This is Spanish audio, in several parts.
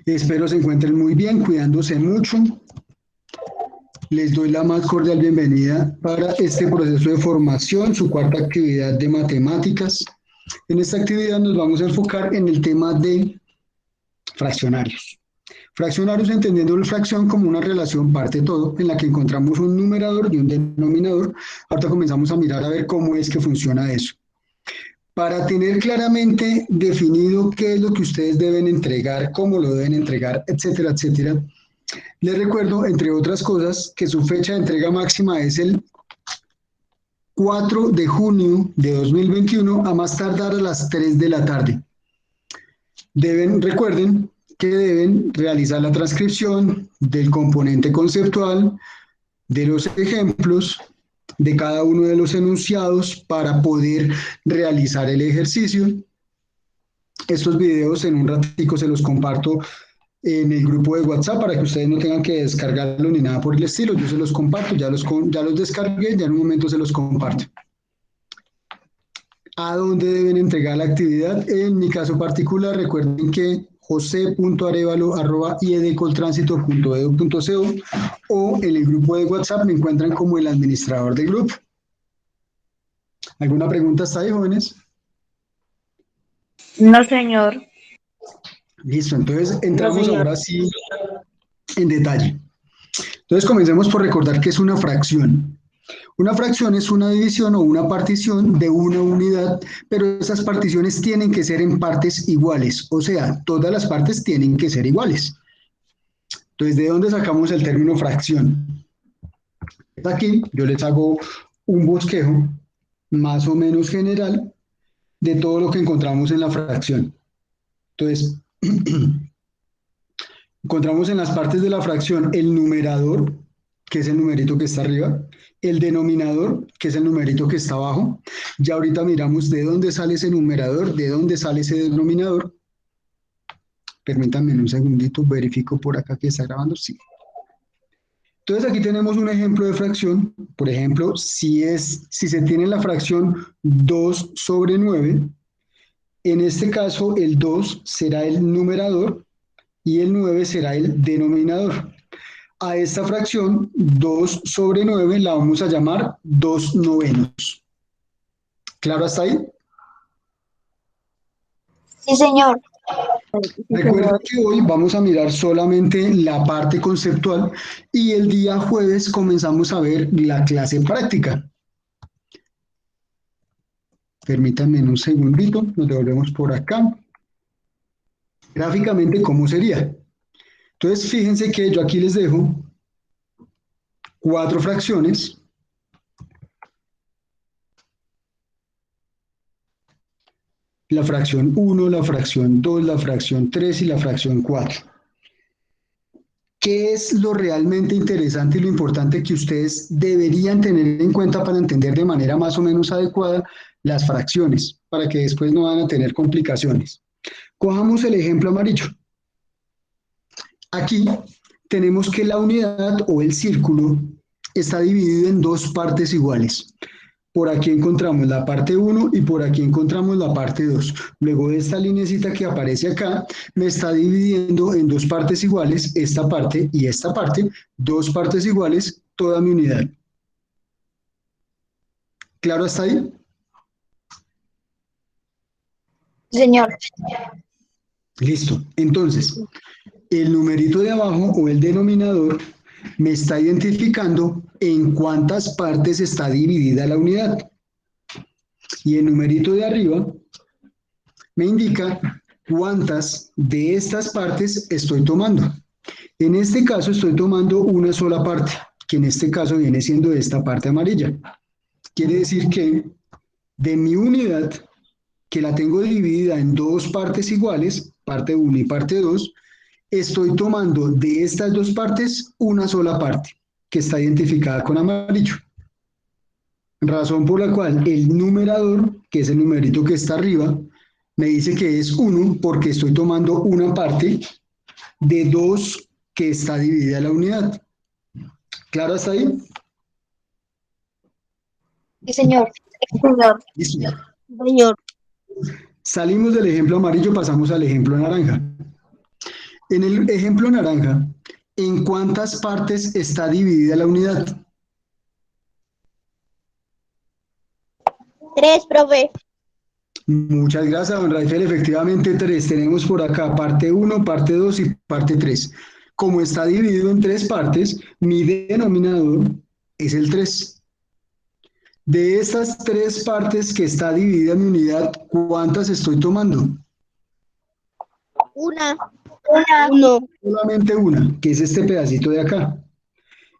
Espero se encuentren muy bien, cuidándose mucho. Les doy la más cordial bienvenida para este proceso de formación, su cuarta actividad de matemáticas. En esta actividad nos vamos a enfocar en el tema de fraccionarios. Fraccionarios entendiendo la fracción como una relación parte-todo en la que encontramos un numerador y un denominador. Ahorita comenzamos a mirar a ver cómo es que funciona eso. Para tener claramente definido qué es lo que ustedes deben entregar, cómo lo deben entregar, etcétera, etcétera, les recuerdo, entre otras cosas, que su fecha de entrega máxima es el 4 de junio de 2021 a más tardar a las 3 de la tarde. Recuerden que deben realizar la transcripción del componente conceptual, de los ejemplos, de cada uno de los enunciados para poder realizar el ejercicio. Estos videos en un ratico se los comparto en el grupo de WhatsApp para que ustedes no tengan que descargarlo ni nada por el estilo. Yo se los comparto, ya los descargué, ya en un momento se los comparto. ¿A dónde deben entregar la actividad? En mi caso particular, recuerden que jose.arevalo@iedecoltránsito.edu.co o en el grupo de WhatsApp me encuentran como el administrador del grupo. ¿Alguna pregunta hasta ahí, jóvenes? No, señor. Listo, entonces No, entramos señor. ahora sí en detalle. Entonces comencemos por recordar que es una fracción. Una fracción es una división o una partición de una unidad, pero esas particiones tienen que ser en partes iguales, o sea, todas las partes tienen que ser iguales. Entonces, ¿de dónde sacamos el término fracción? Aquí yo les hago un bosquejo más o menos general de todo lo que encontramos en la fracción. Entonces, encontramos en las partes de la fracción el numerador, que es el numerito que está arriba, el denominador, que es el numerito que está abajo. Ya ahorita miramos de dónde sale ese numerador, de dónde sale ese denominador. Permítanme un segundito, verifico por acá que está grabando. Sí. Entonces aquí tenemos un ejemplo de fracción. Por ejemplo, si se tiene la fracción 2 sobre 9, en este caso el 2 será el numerador y el 9 será el denominador. A esta fracción 2 sobre 9 la vamos a llamar 2 novenos. ¿Claro hasta ahí? Sí, señor. Sí, Recuerden señor. que hoy vamos a mirar solamente la parte conceptual y el día jueves comenzamos a ver la clase práctica. Permítanme un segundito, nos devolvemos por acá. Gráficamente, ¿cómo sería? Entonces, fíjense que yo aquí les dejo 4 fracciones. La fracción 1, la fracción 2, la fracción 3 y la fracción 4. ¿Qué es lo realmente interesante y lo importante que ustedes deberían tener en cuenta para entender de manera más o menos adecuada las fracciones, para que después no van a tener complicaciones? Cojamos el ejemplo amarillo. Aquí tenemos que la unidad o el círculo está dividido en dos partes iguales. Por aquí encontramos la parte 1 y por aquí encontramos la parte 2. Luego de esta linecita que aparece acá, me está dividiendo en dos partes iguales, esta parte y esta parte, dos partes iguales, toda mi unidad. ¿Claro hasta ahí? Señor. Listo. Entonces, el numerito de abajo o el denominador me está identificando en cuántas partes está dividida la unidad. Y el numerito de arriba me indica cuántas de estas partes estoy tomando. En este caso estoy tomando una sola parte, que en este caso viene siendo esta parte amarilla. Quiere decir que de mi unidad, que la tengo dividida en dos partes iguales, parte 1 y parte 2, estoy tomando de estas dos partes una sola parte, que está identificada con amarillo. Razón por la cual el numerador, que es el numerito que está arriba, me dice que es 1 porque estoy tomando una parte de 2 que está dividida la unidad. ¿Claro hasta ahí? Sí, señor. Señor. Listo. Señor. Salimos del ejemplo amarillo, pasamos al ejemplo naranja. En el ejemplo naranja, ¿en cuántas partes está dividida la unidad? 3, profe. Muchas gracias, don Rafael. Efectivamente, tres. Tenemos por acá parte uno, parte 2 y parte 3. Como está dividido en tres partes, mi denominador es el 3. De estas tres partes que está dividida mi unidad, ¿cuántas estoy tomando? Una. Uno. Solamente una, que es este pedacito de acá.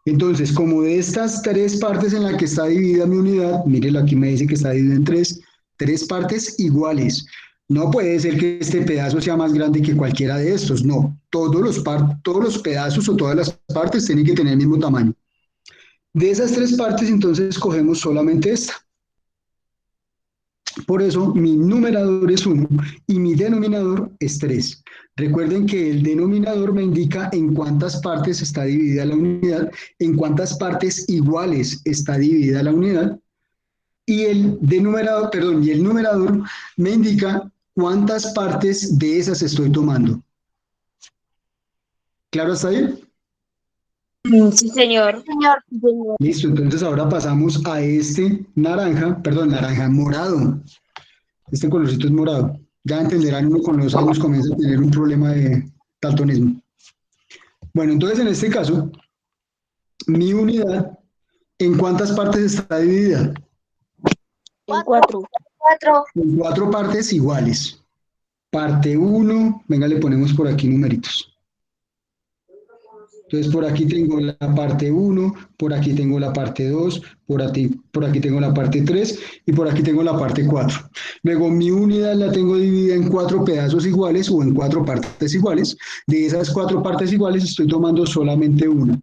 Entonces, como de estas tres partes en las que está dividida mi unidad, mírelo, aquí me dice que está dividido en tres partes iguales. No puede ser que este pedazo sea más grande que cualquiera de estos, no. Todos los pedazos o todas las partes tienen que tener el mismo tamaño. De esas tres partes, entonces, cogemos solamente esta. Por eso mi numerador es 1 y mi denominador es 3. Recuerden que el denominador me indica en cuántas partes está dividida la unidad, en cuántas partes iguales está dividida la unidad, y y el numerador me indica cuántas partes de esas estoy tomando. ¿Claro hasta ahí? Sí, señor. Señor. Listo, entonces ahora pasamos a este naranja, morado. Este colorcito es morado. Ya entenderán, uno con los años comienza a tener un problema de daltonismo. Bueno, entonces en este caso, mi unidad, ¿en cuántas partes está dividida? En 4. 4. En cuatro partes iguales. Parte uno, venga, le ponemos por aquí numeritos. Entonces por aquí tengo la parte 1, por aquí tengo la parte 2, por aquí tengo la parte 3 y por aquí tengo la parte 4. Luego mi unidad la tengo dividida en cuatro pedazos iguales o en cuatro partes iguales. De esas cuatro partes iguales estoy tomando solamente una.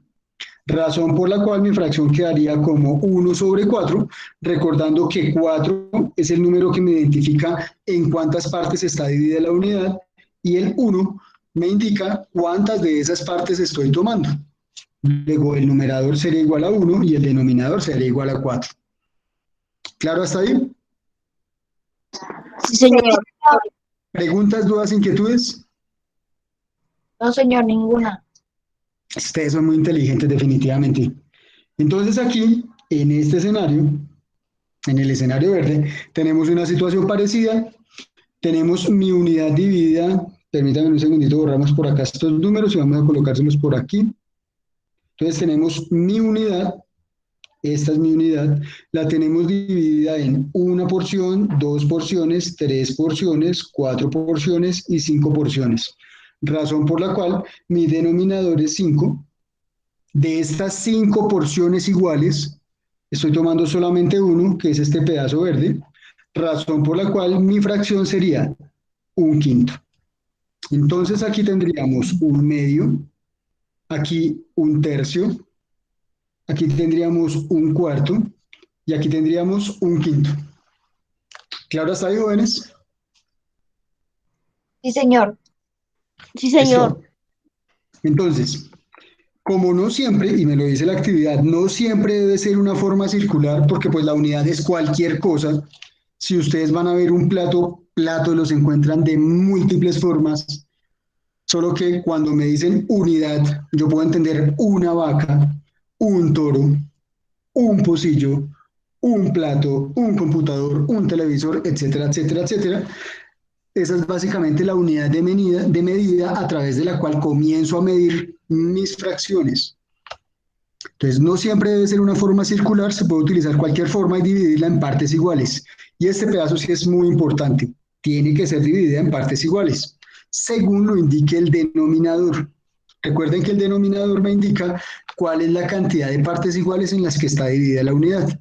Razón por la cual mi fracción quedaría como 1 sobre 4, recordando que 4 es el número que me identifica en cuántas partes está dividida la unidad y el 1 me indica cuántas de esas partes estoy tomando. Luego el numerador sería igual a 1 y el denominador sería igual a 4. ¿Claro hasta ahí? Sí, señor. ¿Preguntas, dudas, inquietudes? No, señor, ninguna. Ustedes son muy inteligentes definitivamente. Entonces aquí, en este escenario, en el escenario verde, tenemos una situación parecida. Tenemos mi unidad dividida. Permítanme un segundito, borramos por acá estos números y vamos a colocárselos por aquí. Entonces tenemos mi unidad, esta es mi unidad, la tenemos dividida en una porción, dos porciones, tres porciones, cuatro porciones y cinco porciones. Razón por la cual mi denominador es 5. De estas cinco porciones iguales, estoy tomando solamente uno, que es este pedazo verde, razón por la cual mi fracción sería un quinto. Entonces aquí tendríamos un medio, aquí un tercio, aquí tendríamos un cuarto y aquí tendríamos un quinto. ¿Claro hasta ahí, jóvenes? Sí, señor. Sí, señor. Listo. Entonces, como no siempre, y me lo dice la actividad, no siempre debe ser una forma circular porque pues la unidad es cualquier cosa. Si ustedes van a ver un platos los encuentran de múltiples formas, solo que cuando me dicen unidad, yo puedo entender una vaca, un toro, un pocillo, un plato, un computador, un televisor, etcétera, etcétera, etcétera. Esa es básicamente la unidad de medida a través de la cual comienzo a medir mis fracciones. Entonces, no siempre debe ser una forma circular, se puede utilizar cualquier forma y dividirla en partes iguales. Y este pedazo sí es muy importante, tiene que ser dividida en partes iguales, según lo indique el denominador. Recuerden que el denominador me indica cuál es la cantidad de partes iguales en las que está dividida la unidad.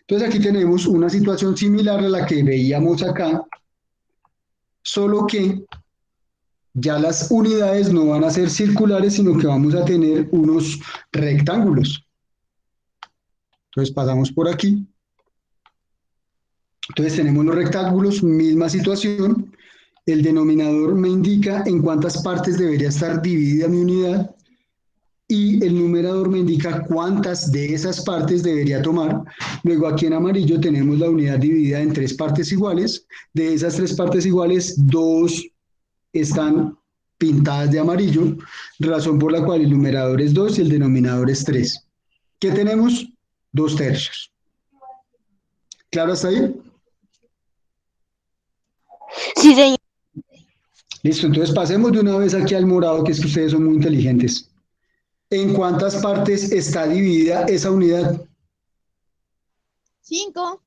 Entonces, aquí tenemos una situación similar a la que veíamos acá, solo que ya las unidades no van a ser circulares, sino que vamos a tener unos rectángulos. Entonces pasamos por aquí. Entonces tenemos los rectángulos, misma situación. El denominador me indica en cuántas partes debería estar dividida mi unidad y el numerador me indica cuántas de esas partes debería tomar. Luego aquí en amarillo tenemos la unidad dividida en tres partes iguales. De esas tres partes iguales, dos están pintadas de amarillo, razón por la cual el numerador es 2 y el denominador es 3. ¿Qué tenemos? 2/3. ¿Claro hasta ahí? Sí, señor. Listo, entonces pasemos de una vez aquí al morado, que es que ustedes son muy inteligentes. ¿En cuántas partes está dividida esa unidad? 5.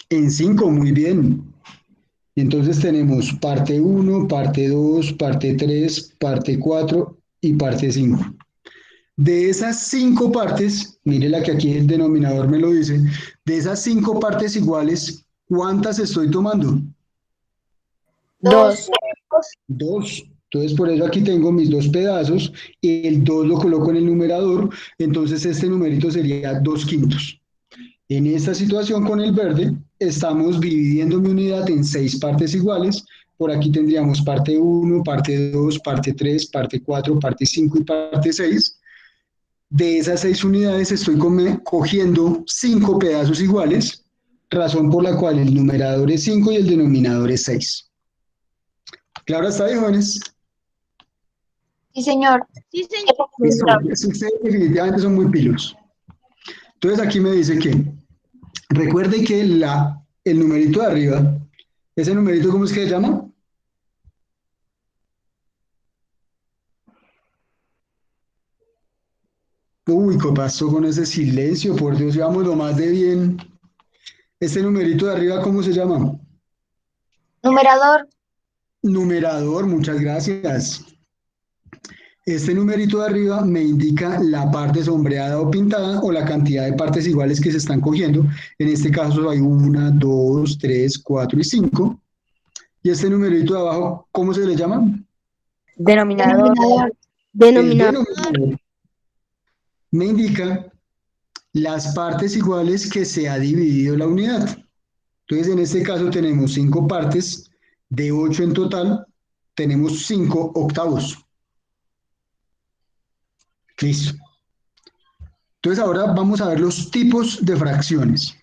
En 5, muy bien. Entonces tenemos parte 1, parte 2, parte 3, parte 4 y parte 5. De esas 5 partes, mire la que aquí el denominador me lo dice, de esas 5 partes iguales, ¿cuántas estoy tomando? 2. 2. Entonces por eso aquí tengo mis 2 pedazos y el 2 lo coloco en el numerador, entonces este numerito sería 2/5. En esta situación con el verde, estamos dividiendo mi unidad en 6 partes iguales. Por aquí tendríamos parte 1, parte 2, parte 3, parte 4, parte 5 y parte 6. De esas 6 unidades estoy cogiendo 5 pedazos iguales, razón por la cual el numerador es 5 y el denominador es 6. ¿Claro hasta ahí, jóvenes? Sí, señor. Sí, señor. Listo. Ustedes definitivamente son muy pilos. Entonces aquí me dice que recuerde que el numerito de arriba, ese numerito, ¿cómo es que se llama? Uy, ¿qué pasó con ese silencio? Por Dios, llevamos lo más de bien. Este numerito de arriba, ¿cómo se llama? Numerador. Numerador, muchas gracias. Este numerito de arriba me indica la parte sombreada o pintada o la cantidad de partes iguales que se están cogiendo. En este caso hay 1, 2, 3, 4 y 5. Y este numerito de abajo, ¿cómo se le llama? Denominador. Denominador. El Denominador. denominador me indica las partes iguales que se ha dividido la unidad. Entonces, en este caso tenemos 5 partes, de 8 en total, tenemos 5 octavos. Listo. Entonces, ahora vamos a ver los tipos de fracciones.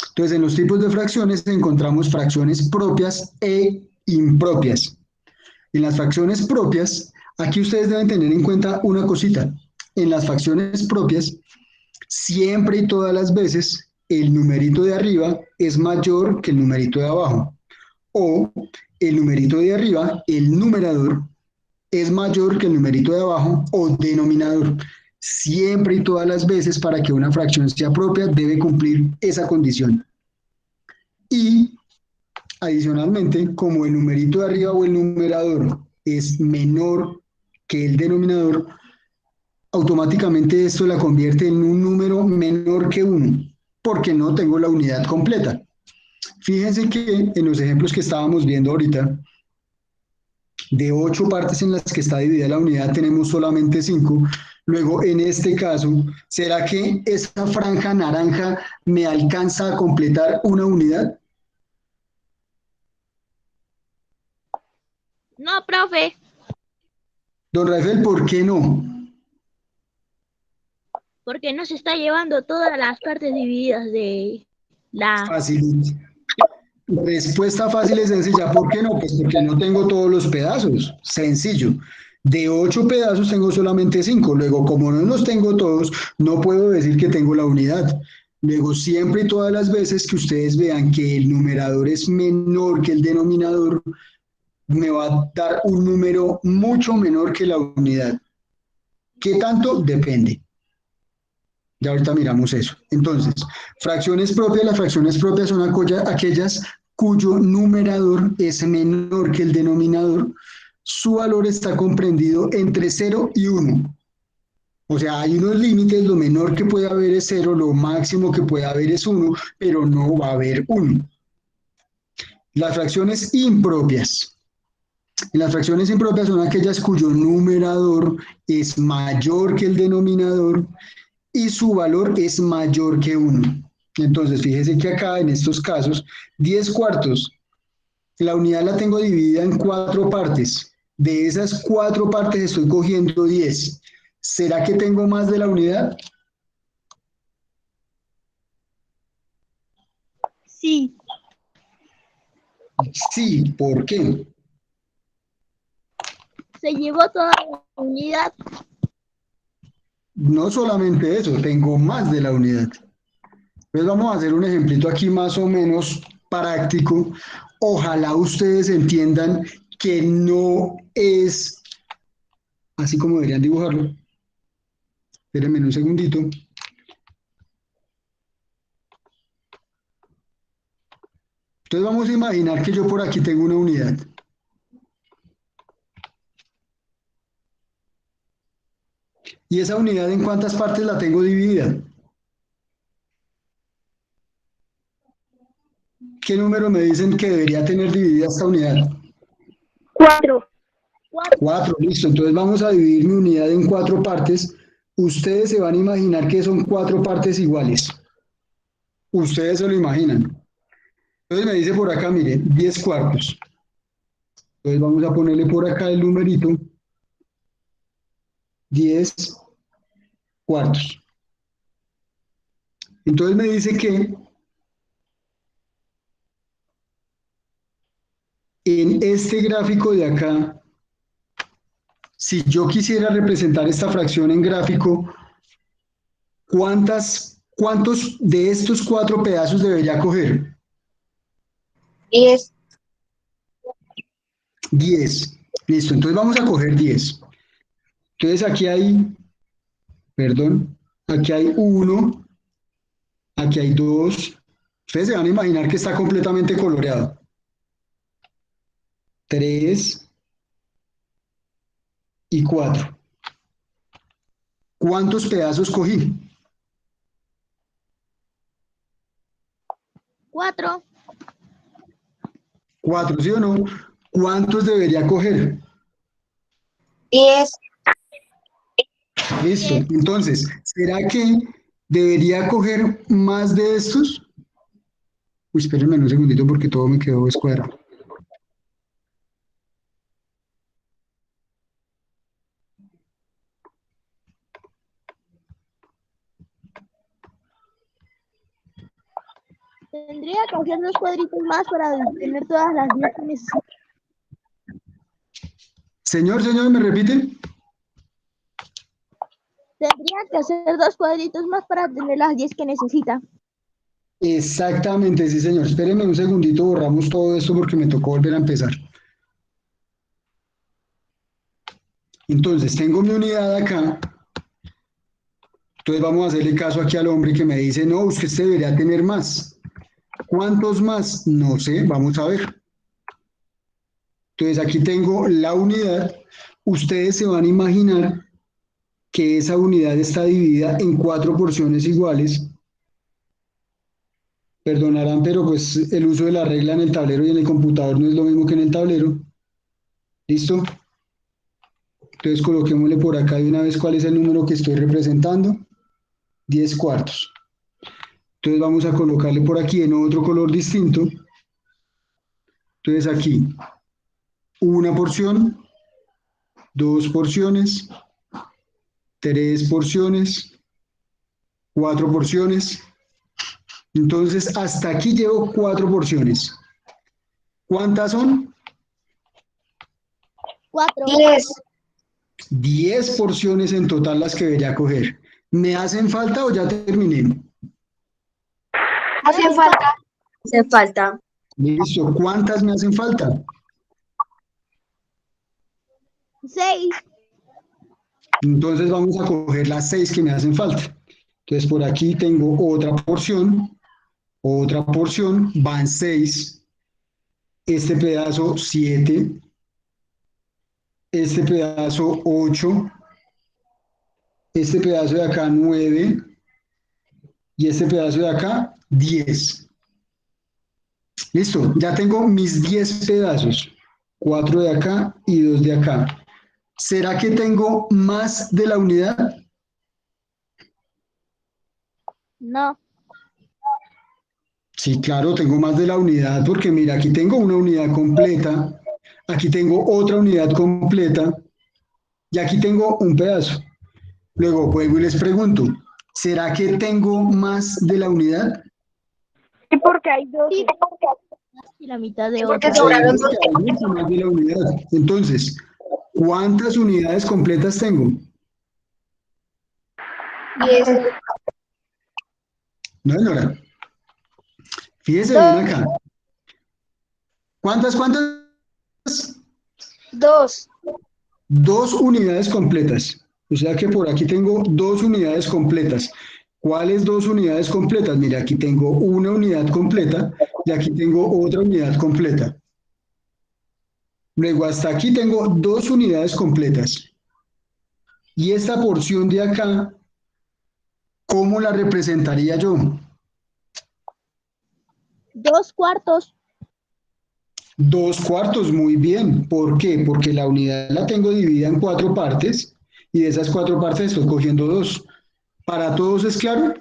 Entonces, en los tipos de fracciones encontramos fracciones propias e impropias. En las fracciones propias, aquí ustedes deben tener en cuenta una cosita. En las fracciones propias, siempre y todas las veces, el numerito de arriba es mayor que el numerito de abajo. O el numerito de arriba, el numerador, es mayor que el numerito de abajo o denominador. Siempre y todas las veces para que una fracción sea propia debe cumplir esa condición. Y adicionalmente, como el numerito de arriba o el numerador es menor que el denominador, automáticamente esto la convierte en un número menor que 1, porque no tengo la unidad completa. Fíjense que en los ejemplos que estábamos viendo ahorita, de 8 partes en las que está dividida la unidad, tenemos solamente 5. Luego, en este caso, ¿será que esa franja naranja me alcanza a completar una unidad? No, profe. Don Rafael, ¿por qué no? Porque no se está llevando todas las partes divididas de la... Fácil. Respuesta fácil y sencilla. ¿Por qué no? Pues porque no tengo todos los pedazos. Sencillo. De 8 pedazos tengo solamente 5. Luego, como no los tengo todos, no puedo decir que tengo la unidad. Luego, siempre y todas las veces que ustedes vean que el numerador es menor que el denominador, me va a dar un número mucho menor que la unidad. ¿Qué tanto? Depende. Ya ahorita miramos eso. Entonces, fracciones propias. Las fracciones propias son aquellas cuyo numerador es menor que el denominador. Su valor está comprendido entre 0 y 1. O sea, hay unos límites, lo menor que puede haber es 0, lo máximo que puede haber es 1, pero no va a haber 1. Las fracciones impropias. En las fracciones impropias son aquellas cuyo numerador es mayor que el denominador y su valor es mayor que 1. Entonces, fíjese que acá en estos casos, 10 cuartos, la unidad la tengo dividida en 4 partes. De esas 4 partes estoy cogiendo 10. ¿Será que tengo más de la unidad? Sí. Sí, ¿por qué? Se llevó toda la unidad. No solamente eso, tengo más de la unidad. Entonces vamos a hacer un ejemplito aquí más o menos práctico. Ojalá ustedes entiendan que no es así como deberían dibujarlo. Espérenme un segundito. Entonces vamos a imaginar que yo por aquí tengo una unidad. ¿Y esa unidad en cuántas partes la tengo dividida? ¿Qué número me dicen que debería tener dividida esta unidad? 4. 4, listo. Entonces vamos a dividir mi unidad en 4 partes. Ustedes se van a imaginar que son 4 partes iguales. Ustedes se lo imaginan. Entonces me dice por acá, miren, 10 cuartos. Entonces vamos a ponerle por acá el numerito. 10 cuartos. Entonces me dice que en este gráfico de acá, si yo quisiera representar esta fracción en gráfico, ¿cuántos de estos 4 pedazos debería coger? 10. 10. Listo, entonces vamos a coger 10. Entonces aquí hay, perdón, aquí hay 1, aquí hay 2. Ustedes se van a imaginar que está completamente coloreado. 3 y 4. ¿Cuántos pedazos cogí? 4. 4, ¿sí o no? ¿Cuántos debería coger? 10. Listo. Entonces, ¿será que debería coger más de estos? Uy, espérenme un segundito porque todo me quedó descuadrado. Tendría que hacer 2 cuadritos más para tener todas las 10 que necesito. Señor, ¿me repite? Tendría que hacer 2 cuadritos más para tener las 10 que necesita. Exactamente, sí, señor. Espérenme un segundito, borramos todo esto porque me tocó volver a empezar. Entonces, tengo mi unidad acá. Entonces vamos a hacerle caso aquí al hombre que me dice, no, usted debería tener más. ¿Cuántos más? No sé, vamos a ver. Entonces aquí tengo la unidad. Ustedes se van a imaginar que esa unidad está dividida en 4 porciones iguales. Perdonarán, pero pues el uso de la regla en el tablero y en el computador no es lo mismo que en el tablero. ¿Listo? Entonces coloquémosle por acá de una vez cuál es el número que estoy representando. 10 cuartos. Entonces vamos a colocarle por aquí en otro color distinto. Entonces aquí, una porción, 2 porciones, 3 porciones, 4 porciones. Entonces hasta aquí llevo 4 porciones. ¿Cuántas son? 4. 10. 10 porciones en total las que debería coger. ¿Me hacen falta o ya terminé? Hace falta. Hace falta. Listo. ¿Cuántas me hacen falta? 6. Entonces vamos a coger las 6 que me hacen falta. Entonces por aquí tengo otra porción, van 6, este pedazo 7, este pedazo 8, este pedazo de acá 9 y este pedazo de acá 10. Listo, ya tengo mis 10 pedazos, 4 de acá y 2 de acá. ¿Será que tengo más de la unidad? No. Sí, claro, tengo más de la unidad porque mira, aquí tengo una unidad completa, aquí tengo otra unidad completa y aquí tengo un pedazo. Luego vuelvo y les pregunto, ¿será que tengo más de la unidad? ¿Y por qué hay 2? Sí. Y la mitad de Porque otra. sobraron Seguro que hay mucho más de la unidad. Entonces, ¿Cuántas unidades completas tengo? 10. No, Nora. Fíjese bien acá. ¿Cuántas? 2. 2 unidades completas. O sea que por aquí tengo 2 unidades completas. ¿Cuáles 2 unidades completas? Mira, aquí tengo una unidad completa y aquí tengo otra unidad completa. Luego hasta aquí tengo 2 unidades completas. Y esta porción de acá, ¿cómo la representaría yo? 2/4. 2/4, muy bien. ¿Por qué? Porque la unidad la tengo dividida en 4 partes y de esas 4 partes estoy cogiendo 2. ¿Para todos es claro?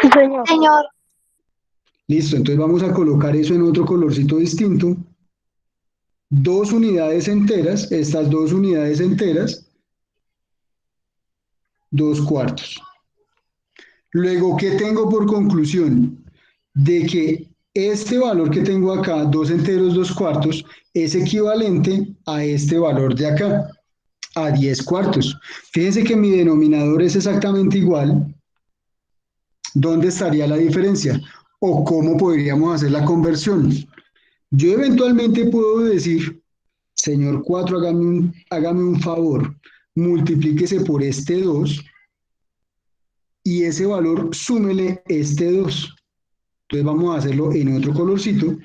Sí, señor. Señor. Listo, entonces vamos a colocar eso en otro colorcito distinto. 2 unidades enteras, estas 2 unidades enteras, 2/4. Luego, ¿qué tengo por conclusión? De que este valor que tengo acá, 2 enteros, 2/4, es equivalente a este valor de acá, a 10/4. Fíjense que mi denominador es exactamente igual. ¿Dónde estaría la diferencia? ¿O cómo podríamos hacer la conversión? Yo eventualmente puedo decir, señor 4, hágame un favor, multiplíquese por este 2 y ese valor súmele este 2. Entonces vamos a hacerlo en otro colorcito.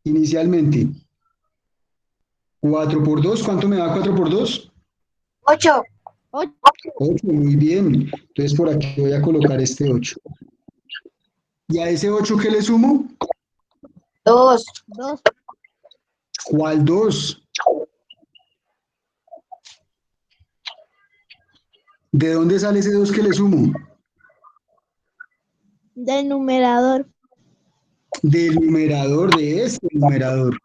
Inicialmente, 4 por 2, ¿cuánto me da 4 por 2? 8. 8, muy bien. Entonces por aquí voy a colocar este 8. ¿Y a ese 8 qué le sumo? 2. 2. ¿Cuál 2? ¿De dónde sale ese 2 que le sumo? Del numerador. Del numerador, de este numerador.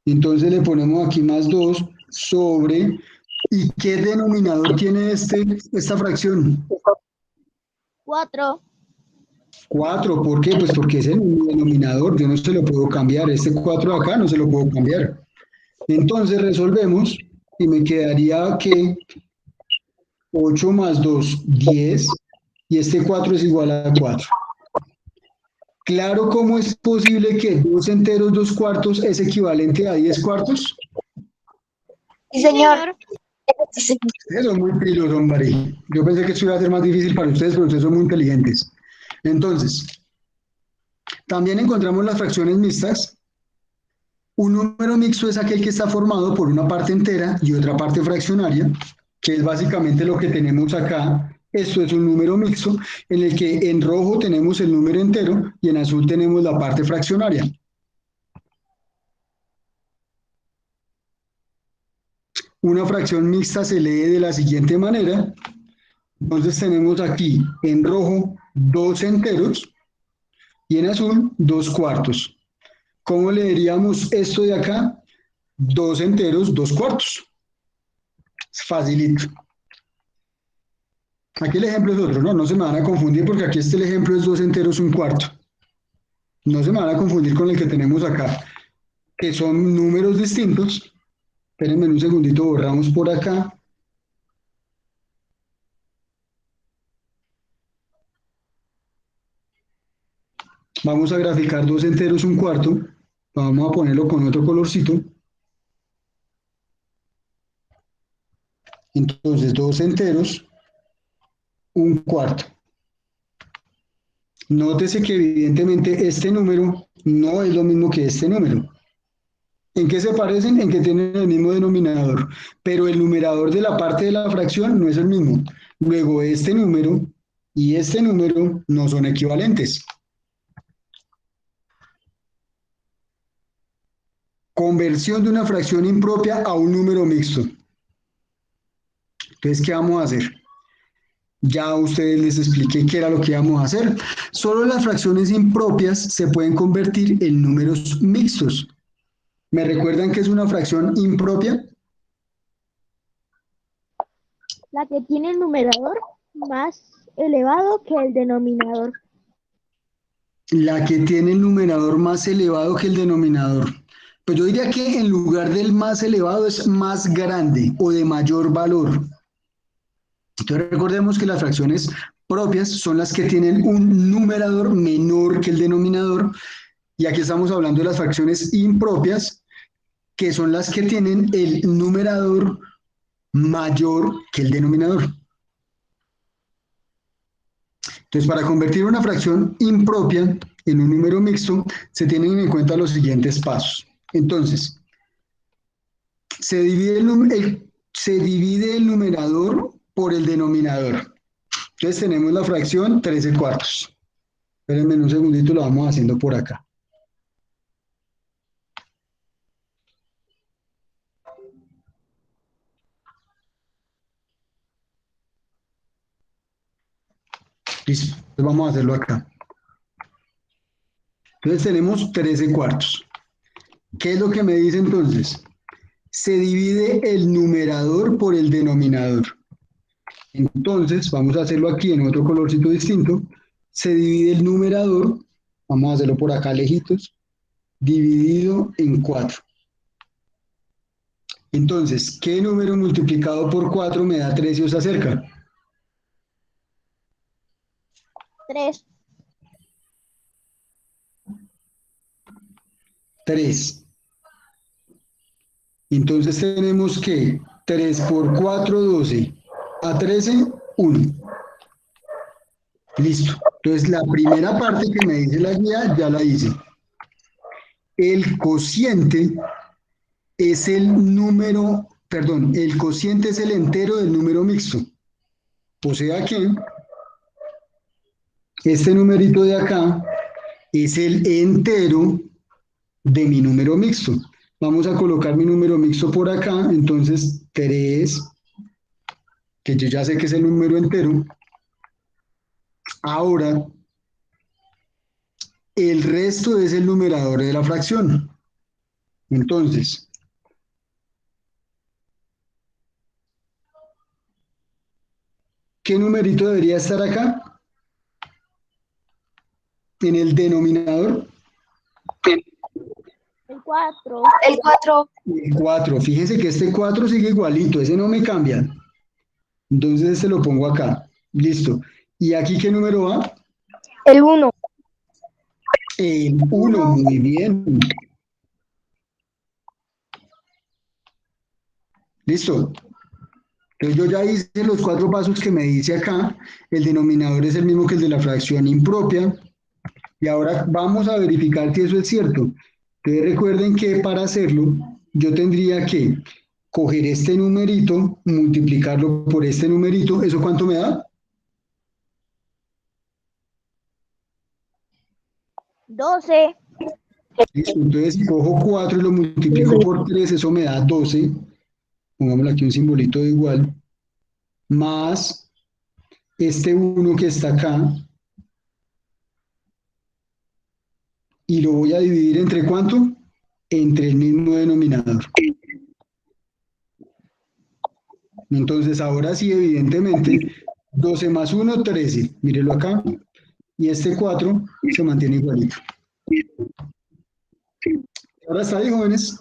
Entonces le ponemos aquí más 2 sobre... ¿Y qué denominador tiene esta fracción? 4. 4. ¿Por qué? Pues porque es el denominador, yo no se lo puedo cambiar. Este 4 de acá no se lo puedo cambiar. Entonces resolvemos y me quedaría que 8 más 2, 10, y este 4 es igual a 4. Claro, ¿cómo es posible que 2 enteros, 2/4 es equivalente a 10/4? Sí, señor. Sí. Ustedes son muy pilos, hombre. Yo pensé que esto iba a ser más difícil para ustedes, pero ustedes son muy inteligentes. Entonces, también encontramos las fracciones mixtas. Un número mixto es aquel que está formado por una parte entera y otra parte fraccionaria, que es básicamente lo que tenemos acá. Esto es un número mixto en el que en rojo tenemos el número entero y en azul tenemos la parte fraccionaria. Una fracción mixta se lee de la siguiente manera. Entonces tenemos aquí en rojo 2 enteros y en azul 2/4. ¿Cómo leeríamos esto de acá? 2 enteros, 2/4. Facilito. Aquí el ejemplo es otro, no se me van a confundir porque aquí el ejemplo es 2 enteros, 1/4. No se me van a confundir con el que tenemos acá, que son números distintos. Espérenme un segundito, borramos por acá. Vamos a graficar 2 enteros, 1/4. Vamos a ponerlo con otro colorcito. Entonces, 2 enteros, 1/4. Nótese que evidentemente este número no es lo mismo que este número. ¿En qué se parecen? En que tienen el mismo denominador, pero el numerador de la parte de la fracción no es el mismo. Luego, este número y este número no son equivalentes. Conversión de una fracción impropia a un número mixto. Entonces, ¿qué vamos a hacer? Ya a ustedes les expliqué qué era lo que íbamos a hacer. Solo las fracciones impropias se pueden convertir en números mixtos. ¿Me recuerdan que es una fracción impropia? La que tiene el numerador más elevado que el denominador. La que tiene el numerador más elevado que el denominador. Pues yo diría que en lugar del más elevado es más grande o de mayor valor. Entonces recordemos que las fracciones propias son las que tienen un numerador menor que el denominador, y aquí estamos hablando de las fracciones impropias, que son las que tienen el numerador mayor que el denominador. Entonces, para convertir una fracción impropia en un número mixto, se tienen en cuenta los siguientes pasos. Entonces, se divide el numerador por el denominador. Entonces tenemos la fracción 13 cuartos. Espérenme un segundito, lo vamos haciendo por acá. Listo, entonces vamos a hacerlo acá. Entonces tenemos 13 cuartos. ¿Qué es lo que me dice entonces? Se divide el numerador por el denominador. Entonces, vamos a hacerlo aquí en otro colorcito distinto. Se divide el numerador, vamos a hacerlo por acá lejitos, dividido en 4. Entonces, ¿qué número multiplicado por 4 me da 3 y os acerca? 3. 3. Entonces tenemos que 3 por 4, 12. A 13, 1. Listo. Entonces la primera parte que me dice la guía ya la hice. El cociente es el número, perdón, el cociente es el entero del número mixto. O sea que este numerito de acá es el entero de mi número mixto. Vamos a colocar mi número mixto por acá, entonces 3, que yo ya sé que es el número entero. Ahora, el resto es el numerador de la fracción. Entonces, ¿qué numerito debería estar acá? En el denominador. El 4. El 4. El 4. Fíjense que este 4 sigue igualito, ese no me cambia. Entonces este lo pongo acá. Listo. ¿Y aquí qué número va? El 1. El 1, muy bien. Listo. Entonces yo ya hice los 4 pasos que me dice acá. El denominador es el mismo que el de la fracción impropia. Y ahora vamos a verificar que eso es cierto. Entonces recuerden que para hacerlo yo tendría que coger este numerito, multiplicarlo por este numerito. ¿Eso cuánto me da? 12. Listo. Entonces si cojo 4 y lo multiplico por 3, eso me da 12. Pongámosle aquí un simbolito de igual. Más este 1 que está acá. Y lo voy a dividir ¿entre cuánto? Entre el mismo denominador. Entonces, ahora sí, evidentemente, 12 más 1, 13. Mírelo acá. Y este 4 se mantiene igualito. Ahora está ahí, jóvenes.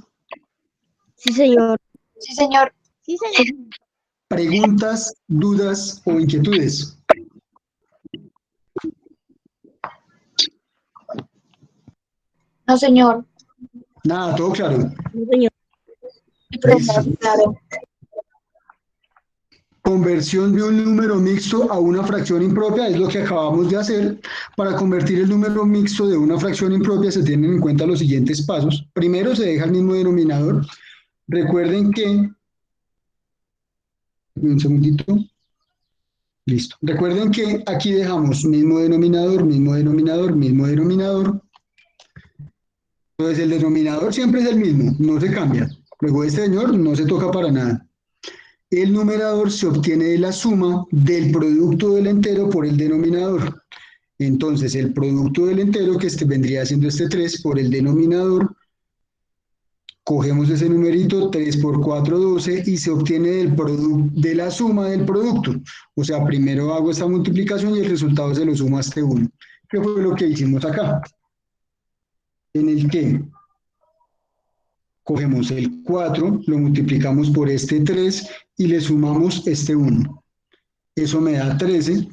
Sí, señor. Sí, señor. Sí, señor. Preguntas, dudas o inquietudes. No, señor. Nada, todo claro. Sí, señor. Listo. Claro. Conversión de un número mixto a una fracción impropia es lo que acabamos de hacer. Para convertir el número mixto de una fracción impropia se tienen en cuenta los siguientes pasos. Primero se deja el mismo denominador. Recuerden que... Un segundito. Listo. Recuerden que aquí dejamos mismo denominador, mismo denominador, mismo denominador. Entonces el denominador siempre es el mismo, no se cambia. Luego este señor no se toca para nada. El numerador se obtiene de la suma del producto del entero por el denominador. Entonces, el producto del entero, que vendría siendo este 3 por el denominador, cogemos ese numerito, 3 por 4, 12, y se obtiene de la suma del producto. O sea, primero hago esta multiplicación y el resultado se lo sumo a este 1. ¿Qué fue lo que hicimos acá? En el que Cogemos el 4, lo multiplicamos por este 3 y le sumamos este 1. Eso me da 13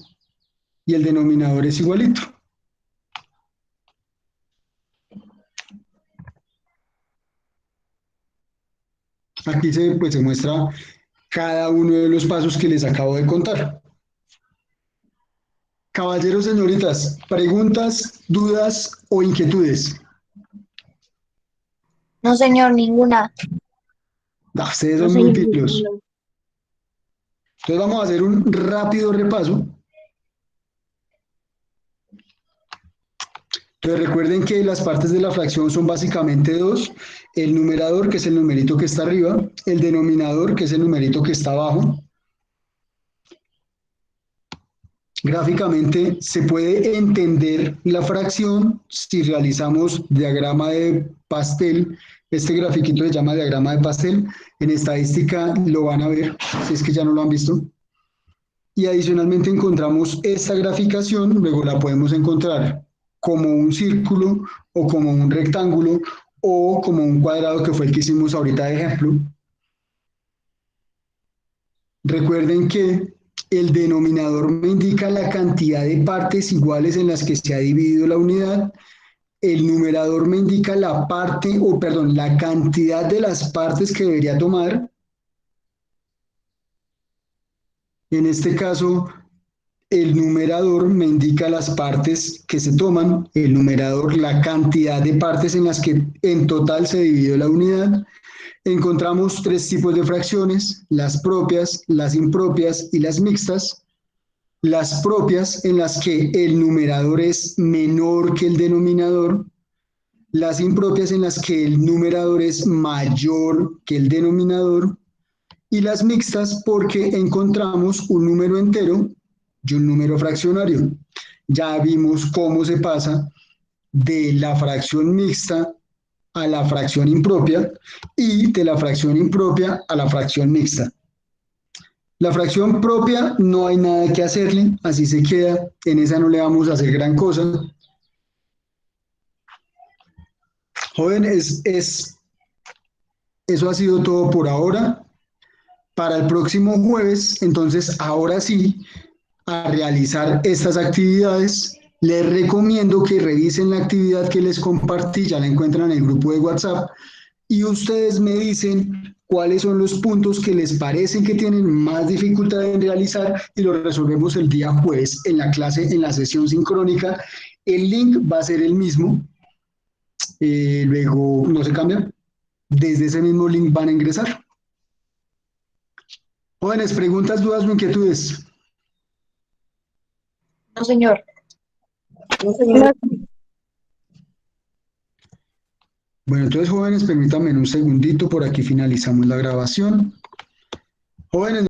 y el denominador es igualito. Aquí se muestra cada uno de los pasos que les acabo de contar. Caballeros, señoritas, ¿preguntas, dudas o inquietudes? No, señor, ninguna. Ustedes No, son muy señor. pilos. Entonces vamos a hacer un rápido repaso. Entonces recuerden que las partes de la fracción son básicamente dos: el numerador, que es el numerito que está arriba, el denominador, que es el numerito que está abajo. Gráficamente se puede entender la fracción si realizamos diagrama de pastel. Este grafiquito se llama diagrama de pastel. En estadística lo van a ver, si es que ya no lo han visto. Y adicionalmente encontramos esta graficación, luego la podemos encontrar como un círculo o como un rectángulo o como un cuadrado, que fue el que hicimos ahorita de ejemplo. Recuerden que el denominador me indica la cantidad de partes iguales en las que se ha dividido la unidad. El numerador me indica la cantidad de las partes que debería tomar. En este caso, el numerador me indica las partes que se toman, el numerador la cantidad de partes en las que en total se dividió la unidad. Encontramos tres tipos de fracciones: las propias, las impropias y las mixtas. Las propias, en las que el numerador es menor que el denominador; las impropias, en las que el numerador es mayor que el denominador; y las mixtas, porque encontramos un número entero y un número fraccionario. Ya vimos cómo se pasa de la fracción mixta a la fracción impropia y de la fracción impropia a la fracción mixta. La fracción propia no hay nada que hacerle, así se queda, en esa no le vamos a hacer gran cosa. Jóvenes, eso ha sido todo por ahora. Para el próximo jueves, entonces, ahora sí, a realizar estas actividades. Les recomiendo que revisen la actividad que les compartí, ya la encuentran en el grupo de WhatsApp, y ustedes me dicen cuáles son los puntos que les parecen que tienen más dificultad en realizar, y lo resolvemos el día jueves en la clase, en la sesión sincrónica. El link va a ser el mismo, luego no se cambia, desde ese mismo link van a ingresar. Jóvenes, preguntas, dudas o inquietudes. No, señor. No, señor. Bueno, entonces, jóvenes, permítanme un segundito, por aquí finalizamos la grabación. Jóvenes,